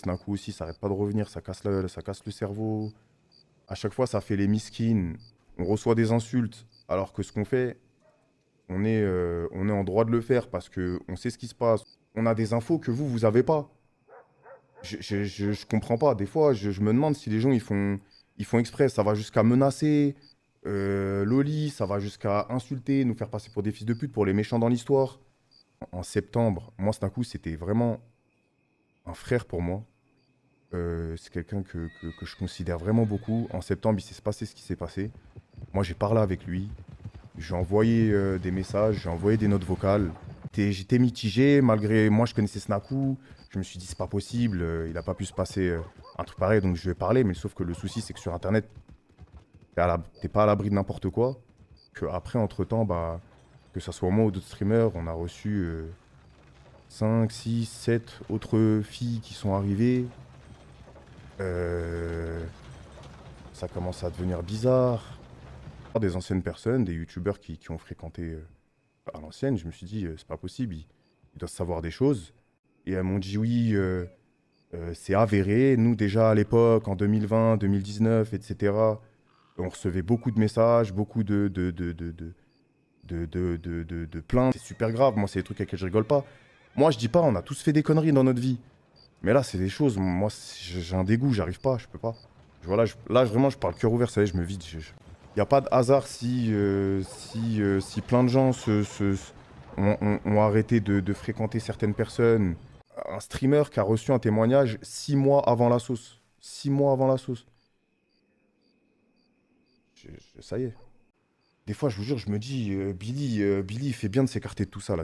D'un coup aussi, ça arrête pas de revenir, ça casse le cerveau. À chaque fois, ça fait les miskines. On reçoit des insultes, alors que ce qu'on fait, on est en droit de le faire parce que on sait ce qui se passe. On a des infos que vous avez pas. Je comprends pas. Des fois, je me demande si les gens, ils font exprès. Ça va jusqu'à menacer Loli, ça va jusqu'à insulter, nous faire passer pour des fils de pute, pour les méchants dans l'histoire. En septembre, moi, d'un coup, c'était vraiment un frère pour moi. C'est quelqu'un que je considère vraiment beaucoup. En septembre, il s'est passé ce qui s'est passé. Moi, j'ai parlé avec lui. J'ai envoyé des messages, j'ai envoyé des notes vocales. J'étais mitigé, malgré moi, je connaissais Snaku. Je me suis dit, c'est pas possible, il a pas pu se passer un truc pareil, donc je vais parler. Mais sauf que le souci, c'est que sur Internet, t'es pas à l'abri de n'importe quoi. Que après, entre-temps, bah, que ça soit moi ou d'autres streamers, on a reçu 5, 6, 7 autres filles qui sont arrivées. Euh, Ça commence à devenir bizarre. Des anciennes personnes, des youtubeurs qui ont fréquenté à l'ancienne, je me suis dit, c'est pas possible, ils doivent savoir des choses. Et elles m'ont dit, oui, c'est avéré. Nous, déjà à l'époque, en 2020, 2019, etc., on recevait beaucoup de messages, beaucoup de plaintes. C'est super grave, moi, c'est des trucs avec lesquels je rigole pas. Moi, je dis pas, on a tous fait des conneries dans notre vie. Mais là, c'est des choses, moi, j'ai un dégoût, j'arrive pas, je peux pas. Voilà, là, vraiment, je parle cœur ouvert, ça y est, je me vide. Il n'y a pas de hasard si plein de gens ont arrêté de fréquenter certaines personnes. Un streamer qui a reçu un témoignage 6 mois avant la sauce. 6 mois avant la sauce. Ça y est. Des fois, je vous jure, je me dis, Billy, il fait bien de s'écarter de tout ça, là.